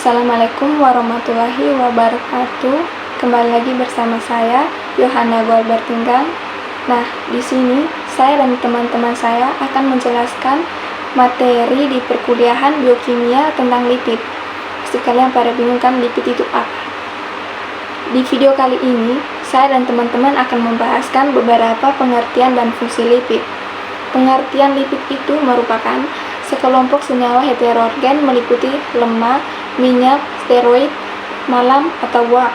Assalamualaikum warahmatullahi wabarakatuh. Kembali lagi bersama saya, Yohana Gualbertinggang. Nah, di sini saya dan teman-teman saya akan menjelaskan materi di perkuliahan biokimia tentang lipid. Pasti kalian pada bingung kan lipid itu apa? Di video kali ini, saya dan teman-teman akan membahaskan beberapa pengertian dan fungsi lipid. Pengertian lipid itu merupakan sekelompok senyawa heterogen meliputi lemak, minyak, steroid, malam, atau wax.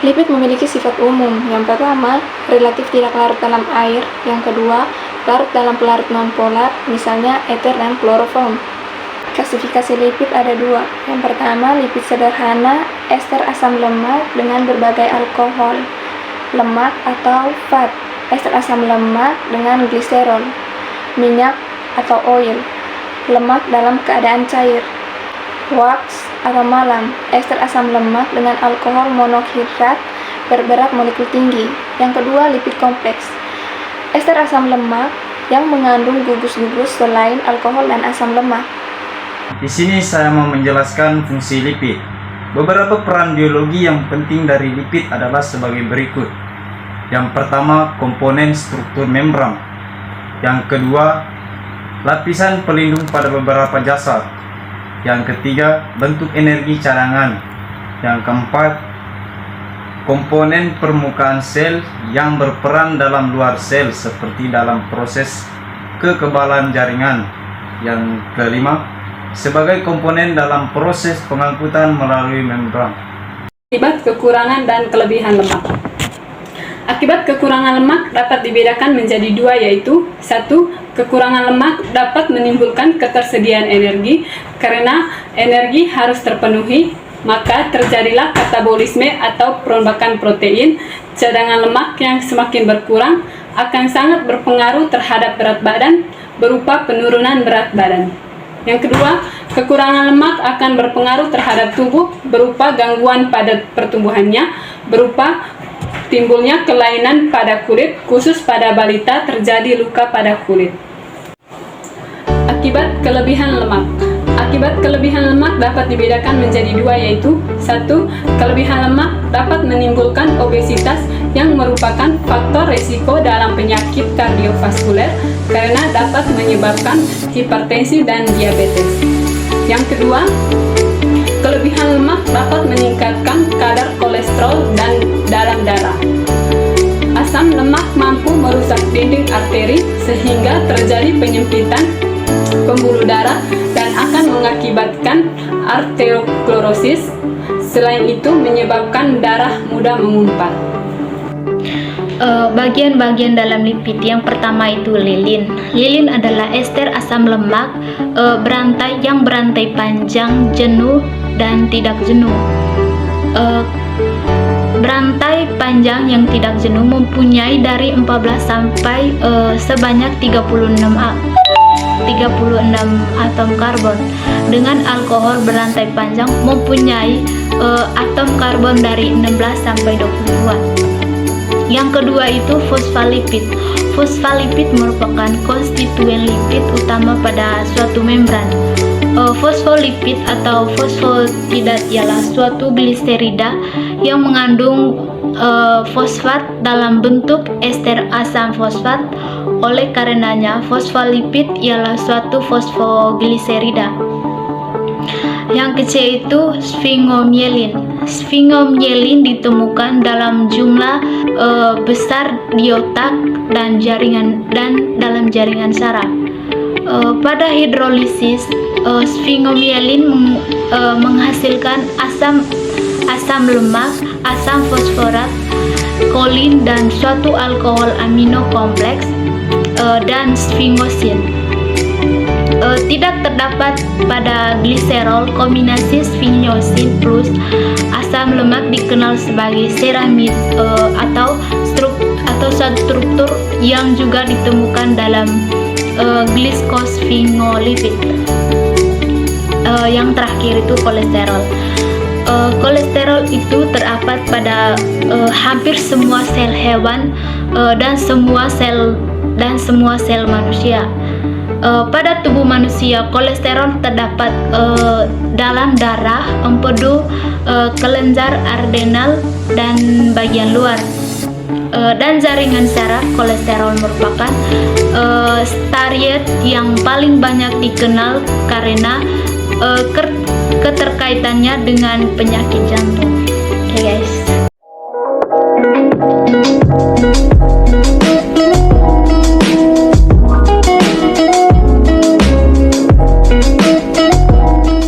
Lipid memiliki sifat umum. Yang pertama, relatif tidak larut dalam air. Yang kedua, larut dalam pelarut nonpolar, misalnya ether dan kloroform. Klasifikasi lipid ada dua. Yang pertama, lipid sederhana, ester asam lemak dengan berbagai alkohol, lemak atau fat, ester asam lemak dengan gliserol, minyak atau oil, lemak dalam keadaan cair, wax atau malam, ester asam lemak dengan alkohol monohidrat berberat molekul tinggi. Yang kedua, lipid kompleks, ester asam lemak yang mengandung gugus-gugus selain alkohol dan asam lemak. Di sini saya mau menjelaskan fungsi lipid. Beberapa peran biologi yang penting dari lipid adalah sebagai berikut. Yang pertama, komponen struktur membran. Yang kedua, lapisan pelindung pada beberapa jasad. Yang ketiga, bentuk energi cadangan. Yang keempat, komponen permukaan sel yang berperan dalam luar sel seperti dalam proses kekebalan jaringan. Yang kelima, sebagai komponen dalam proses pengangkutan melalui membran. Akibat kekurangan dan kelebihan lemak. Akibat kekurangan lemak dapat dibedakan menjadi dua, yaitu satu, kekurangan lemak dapat menimbulkan ketersediaan energi. Karena energi harus terpenuhi, maka terjadilah katabolisme atau perombakan protein. Cadangan lemak yang semakin berkurang akan sangat berpengaruh terhadap berat badan berupa penurunan berat badan. Yang kedua, kekurangan lemak akan berpengaruh terhadap tubuh berupa gangguan pada pertumbuhannya, berupa timbulnya kelainan pada kulit, khusus pada balita terjadi luka pada kulit. Akibat kelebihan lemak. Akibat kelebihan lemak dapat dibedakan menjadi dua, yaitu satu, kelebihan lemak dapat menimbulkan obesitas yang merupakan faktor resiko dalam penyakit kardiovaskuler karena dapat menyebabkan hipertensi dan diabetes. Yang kedua, kelebihan lemak dapat meningkatkan kadar kolesterol dan dalam darah. Asam lemak mampu merusak dinding arteri sehingga terjadi penyempitan pembuluh darah dan akan mengakibatkan arteriosklerosis. Selain itu menyebabkan darah mudah mengumpat. Bagian-bagian dalam lipid yang pertama itu lilin. Lilin adalah ester asam lemak berantai panjang, jenuh dan tidak jenuh. Berantai panjang yang tidak jenuh mempunyai dari 14 sampai sebanyak 36 atom karbon. Dengan alkohol berantai panjang mempunyai atom karbon dari 16 sampai 22. Yang kedua itu fosfolipid. Fosfolipid merupakan konstituen lipid utama pada suatu membran. Fosfolipid atau fosfatidat ialah suatu gliserida yang mengandung fosfat dalam bentuk ester asam fosfat. Oleh karenanya, fosfolipid ialah suatu fosfogliserida. Yang ketiga itu sphingomyelin. Sphingomyelin ditemukan dalam jumlah besar di otak dan dalam jaringan saraf. Pada hidrolisis, sphingomyelin menghasilkan asam lemak, asam fosforat, kolin dan suatu alkohol amino kompleks dan sphingosine. Tidak terdapat pada gliserol. Kombinasi sphingosine plus asam lemak dikenal sebagai ceramide atau struktur yang juga ditemukan dalam glycosphingolipid. Yang terakhir itu kolesterol. Kolesterol itu terdapat pada hampir semua sel hewan dan semua sel manusia. Pada tubuh manusia, kolesterol terdapat dalam darah, empedu, kelenjar adrenal, dan bagian luar. Dan jaringan saraf. Kolesterol merupakan steroid yang paling banyak dikenal karena keterkaitannya dengan penyakit jantung.